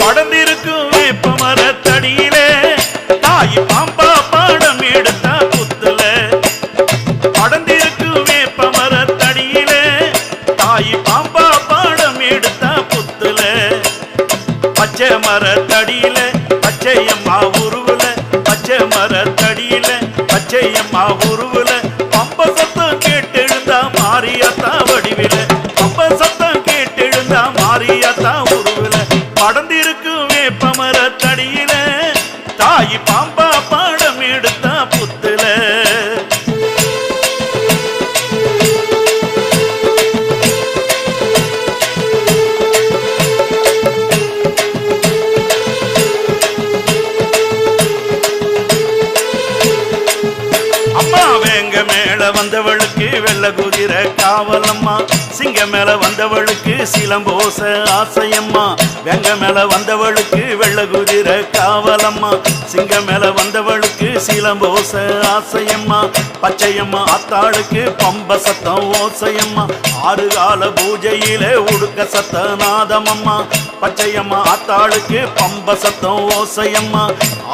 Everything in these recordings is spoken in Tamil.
படர்ந்திருக்கும் வேப்ப மரத்தடியிலே தாய் பாம்பா பாடம் எடுத்த புத்துல. படர்ந்திருக்கும் வேப்ப மரத்தடியிலே தாய் பாம்பா பாடம் எடுத்த புத்துல. பச்சை மரத்தடியில பச்சையம்மா உருவுல, பச்சை மரத்தடியில பச்சையம்மா உருவுல பம்ப சத்தம் கேட்டெழுந்தா மாரியாத்தா வடிவில. பம்ப சத்தம் கேட்டெழுந்தா மாரியாத்தா உருவுல. படர்ந்திருக்கும் வேப்ப மரத்தடியில தாய் பாம்பா பாடம் எடுத்த புத்துல. வேங்க மேல வந்தவளுக்கு வெள்ள குதிரை காவலம்மா, சிங்க மேல வந்தவளுக்கு சிலம்போச ஆசையம்மா. வேங்க மேல வந்தவளுக்கு வெள்ள குதிரை காவலம்மா, சிங்க மேல வந்தவளுக்கு சிலம்போச ஆசையம்மா. பச்சையம்மா அத்தாளுக்கு பம்ப சத்தம் ஓசையம்மா, ஆறு கால பூஜையில உடுக்க சத்த நாதமம்மா. பச்சையம்மா அத்தாளுக்கு பம்ப சத்தம் ஓசையம்மா,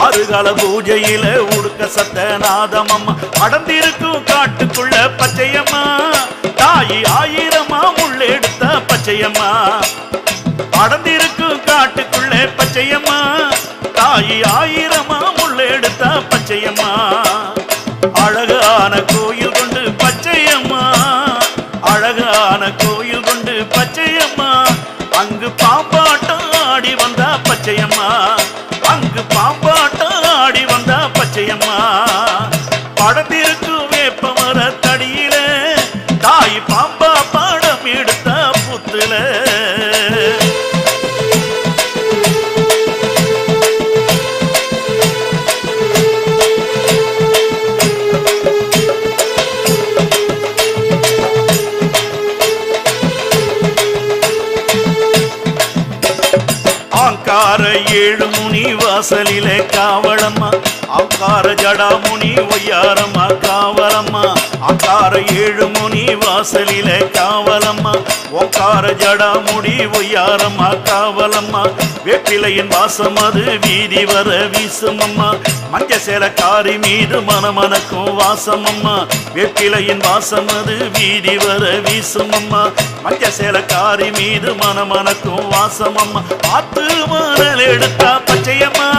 ஆறு கால பூஜையில உடுக்க சத்த நாதமம்மா. அடர்ந்திருக்கும் காட்டுக்குள்ள பச்சையம்மா தாயி ஆயிரமா முள்ளெடுத்த பச்சையம்மா. அடர்ந்திருக்கும் காட்டுக்குள்ள பச்சையம்மா தாயி ஆயிரமா முள்ளெடுத்த பச்சையம்மா. அழகான கோயில் கொண்டு பச்சையம்மா, அழகான கோயில் கொண்டு பச்சையம்மா. அங்கு பாம்பாட்டம் ஆடி வந்தா பச்சையம்மா, அங்கு பாம்பாட்டம் ஆடி வந்தா பச்சையம்மா. படர்ந்திருக்கும் வேப்ப மரத்தடியில தாய் பாம்பா பாடம் எடுத்த புத்துல. ஆங்கார ஏழு முனி வாசலிலே காவலம்மா, ஆங்கார ஜடாமுனி ஒய்யாரம்மா காவலம்மா. ஆங்கார ஏழு முனி வாசலிலே காவலம்மா, ஓங்கார ஜடாமுடி ஒய்யாரம்மா காவலம்மா. வேப்பிலையின் வாசம் அது வீதி வர வீசுமம்மா, மஞ்ச சேலக்காரி மீது மனமனக்கும் வாசமம்மா. வேப்பிலையின் வாசம் அது வீதி வர வீசுமம்மா, மஞ்ச சேலக்காரி மீது மனமனக்கும் வாசமம்மா. ஆத்து மணல் எடுத்தா பச்சையம்மா,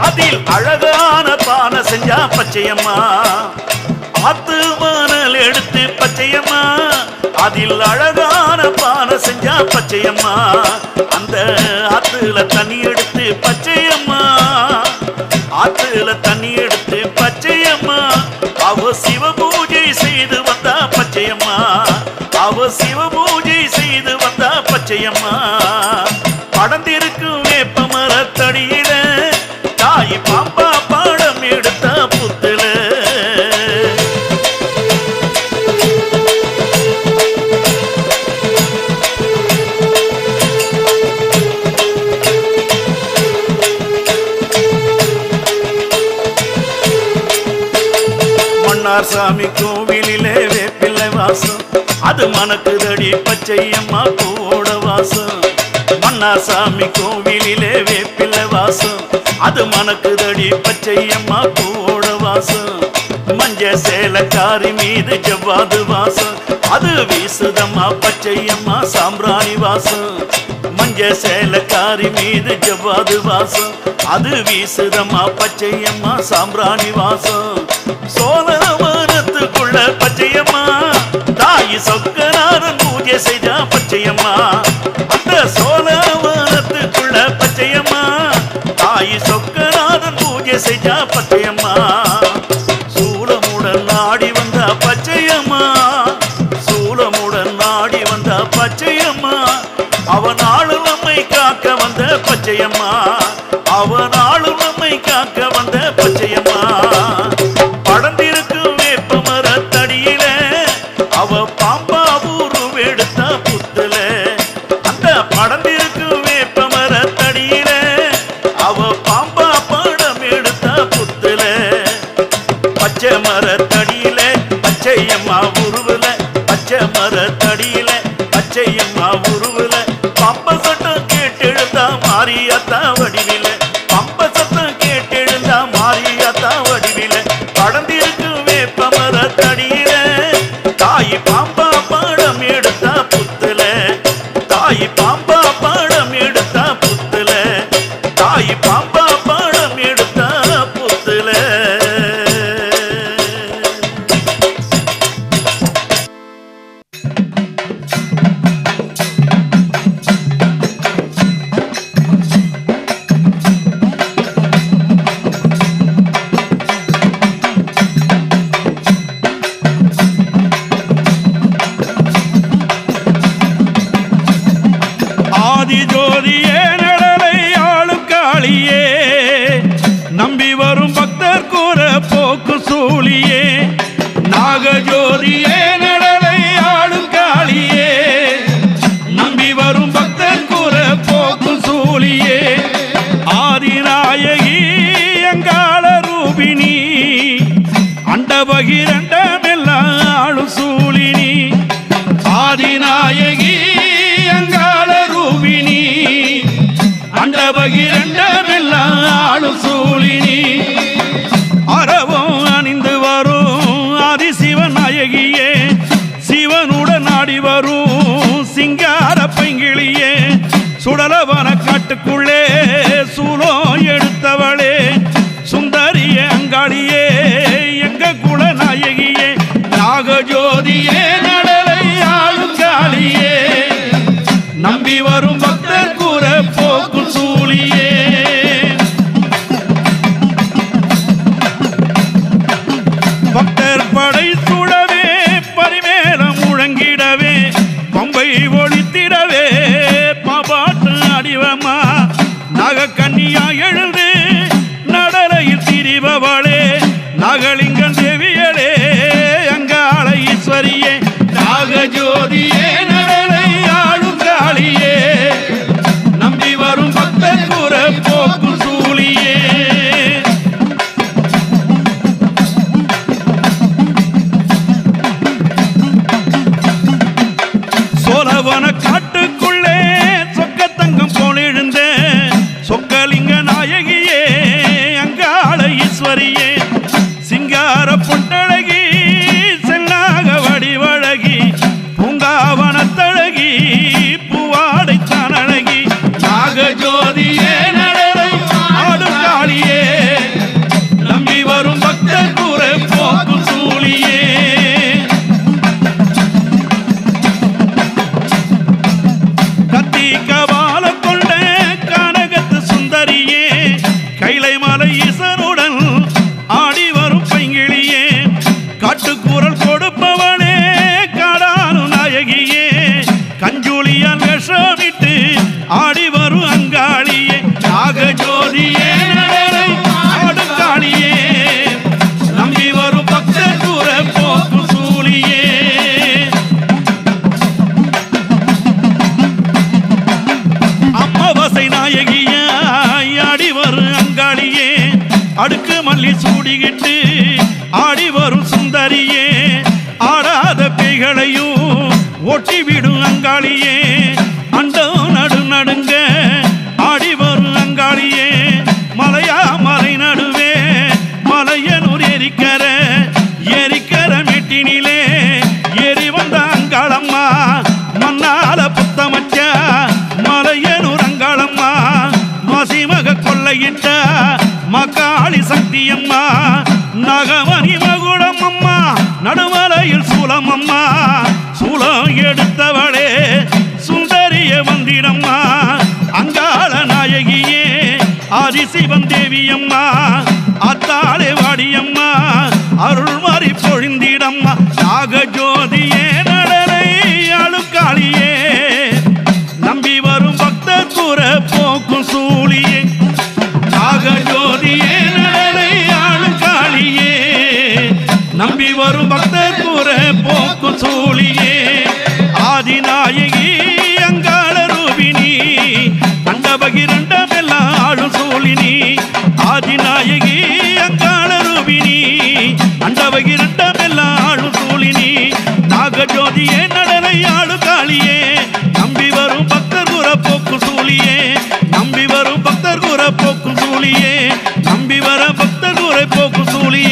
அதில் அழகான பானை செஞ்சா பச்சையம்மா. ஆத்து மணல் எடுத்து பச்சையம்மா, அதில் அழகான பானை செஞ்சா பச்சையம்மா. அந்த ஆத்துல தண்ணி எடுத்து பச்சையம்மா, ஆத்துல தண்ணி எடுத்து பச்சையம்மா. அவ சிவ பூஜை செய்து வந்தா பச்சையம்மா, அவ சிவ பூஜை செய்து வந்தா பச்சையம்மா. படர்ந்திருக்கும் வேப்ப மரத்தடியில தாய் பாம்பா பாடம் எடுத்த புத்துல. மன்னார் சாமி கோவிலிலே வேப்பிள்ளை வாசம், அது மணக்குதடி பச்சையம்மா பூவோட வாசம். மன்னார் சாமி கோவிலிலே வேப்பிள்ளை வாசம், அது மணக்குதடி பச்சையம்மா பூவோட வாசம். மஞ்ச சேலக்காரி மீது ஜவ்வாது வாசம், அது வீசுதம்மா பச்சையம்மா சாம்பிராணி வாசம். மஞ்ச சேலக்காரி மீது ஜவ்வாது வாசம், அது வீசுதம்மா பச்சையம்மா சாம்பிராணி வாசம். சோழவனத்துக்குள்ள பச்சையம்மா தாய் சொக்கநாதன் பூஜை செய்தா பச்சையம்மா. அந்த சோழவனத்துக்குள்ள பச்சையம்மா தாய் சொக்கநாதன் பூஜை செய்தா பச்சையம்மா. சூலமுடன் நாடி வந்த பச்சையம்மா, சூலமுடன் நாடி வந்த பச்சையம்மா. அவனாலும் நம்மை காக்க வந்த பச்சையம்மா, அவனாலும் நம்மை காக்க வந்த பச்சையம்மா. படர்ந்திருக்கும் வேப்ப மரத்தடியில அவ பாம்பா உருவெடுத்த புத்துல. அந்த படர்ந்திருக்கும் வேப்ப மரத்தடியில அவ பாம்பா பாடம் எடுத்த புத்துல. பச்சை மரத்தடியில பச்சையம்மா உருவுல, பச்சை மரத்தடியில பச்சையம்மா உருவுல பம்ப சட்டம் கேட்டெழுந்தா மாரியா மாரியத்தா வடிவில பம்ப சத்தம் கேட்டெழுந்தா மாரியத்தா வடிவில படந்திருக்கும் வேப்பமர தடியில தாயி பாம்பா பாடம் எடுத்தா புத்துல தாயி பாம்பா பாடம் எடுத்தா புத்துல தாயி பாம்பா பாடம் எடுத்தா புத்துல ஆதிஜோதியே நடலை ஆளும் காளியே நம்பி வரும் பக்தர் கூற போக்கு சூழியே நாகஜோதியே நடலை ஆளும் காளியே நம்பி வரும் பக்தர் கூற போக்கு சூழியே ஆதிநாயகி அங்காள ரூபிணி அண்டபகிரண்டமெல்லாம் ஆளும் சூழினி ஆதிநாயகி அங்காள ரூபிணி அண்டபகிரண்டமெல்லாம் ஆளும் சூழினி அரவம் அணிந்து வரும் ஆதிசிவன் நாயகியே சிவனுடன் ஆடி வரும் சிங்கார பைங்கிளியே சுடலவன காட்டுக்குள்ளே சூலம் எடுத்தவளே சுந்தரியே அங்காளியே எங்க குல நாயகியே நாகஜோதியே நடலை ஆளும் காளியே நம்பி வரும் பக்தர் கூற போக்கு சூழியே பக்தர் படை சுடவே பரிமேலம் முழங்கிடவே பம்பை ஒளித்திடவே பாபாட்டு அடிவமா நாகக்கன்னியா எழுந்து நடலையில் திரிபவளே நாகலிங்கன் தேவியலே அங்காள ஈஸ்வரியே நாகஜோதியே நடலை ஆளும் காளியே நம்பி வரும் பக்தர் கூற போக்கு சூழியே சோழவன காட்டுக்குள்ளே சொக்கத்தங்கம் போல் எழுந்த சொக்கலிங்க நாயகியே அங்காள ஈஸ்வரியே சிங்கார பொட்டழகி செல்லாக வடிவழகி பூங்காவனத்தழகி பூவாடை தானழகி நாகஜோதியே நடலை ஆளும் காளியே நம்பி வரும் பக்தர் கூற போக்கு சூழியே கத்தி கபால கொண்ட கனகத்து சுந்தரியே கைலை மலை ஈசனுடன் ஆடி வரும் பைங்கிளியே காட்டுக்கூறல் கொடுப்பவனே காடானு நாயகியே கஞ்சூலியால் விஷமிட்டு ஆடி வரும் அங்காளியே நாகஜோதியே நடலை ஆடும் காளியே நம்பி வரும் பக்தர் கூற போக்கு சூழியே அம்மாவாசை நாயகியாய் ஆடி வரும் அங்காளியே அடுக்கு மல்லி சூடிக்கிட்டு ஆடி வரும் சுந்தரியே ஆடாத பேய்களையும் ஒட்டி விடும் அங்காளியே அண்டம் நடு நடுங்க ஆடி வரும் அங்காளியே மலையா மலை நடுவே மலையனூர் எரிக்கர மெட்டினிலே ஏறி வந்த அங்காளம்மா மண்ணால புத்தமச்சா மலையனூர் அங்காளம்மா மசிமக கொள்ளையிட்ட மக்காளி சக்தியம்மா நகமணி மகுடம் அம்மா நடுமலையில் சூலம் அம்மா சூலம் எடுத்தவளே சுந்தரிய வந்திடம்மா அங்காள நாயகியே ஆதிசிவன் தேவியம்மா அத்தாளே வாடியம்மா அருள்மாறி பொழிந்திடம்மா நாகஜோதியே நடலை அழுக்காளியே நம்பி வரும் பக்தர் கூற போக்கும் சூழியே நாகஜோதியே நடலை அழுக்காளியே நம்பி வரும் பக்தர் கூற போக்கும் சூழியே ஆதிநாயகி அங்காள ரூபிணி அண்டபகிரண்டமெல்லாம் ஆளும் சூழினி ஆதிநாயகி அங்காள ரூபிணி அண்டபகிரண்டமெல்லாம் ஆளும் சூழினி நாகஜோதியே நடலை ஆளு காளியே நம்பி வரும் பக்தர் கூற போக்கு சூழியே நம்பி வரும் பக்தர் பக்தர் குறை போக்கும் சூழியே நம்பி வர பக்தர் குறை போக்கும் சூழியே